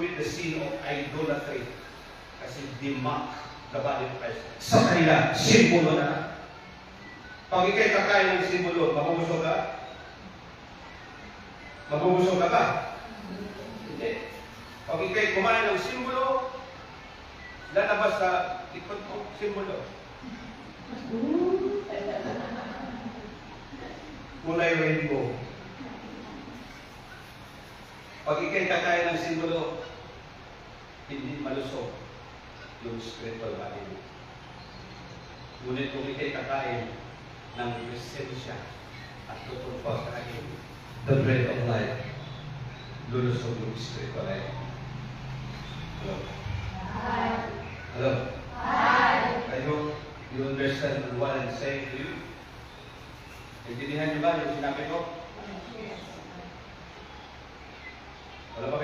commit the sin of idolatry. Kasi di-mock the body of Christ. Sa kanila, simbolo na. Pag ikay kakain ng simbolo, mabubusog ka? Mabubusog ka ba? Hindi. Pag ikay kumain ng simbolo, lalabas sa likod mo, simbolo. Kulay rainbow. Pag ikay kakain ng simbolo, hindi malusog yung spiritual body mo. Ngunit kung ikay kakain ng presensya at tutulpa sa akin, the bread of life, lulusog yung spiritual life. Hello? Hi. Hello? Hi. I hope you understand what I'm saying to you. Naintindihan niyo ba yung sinabi ko? Yes. Wala pa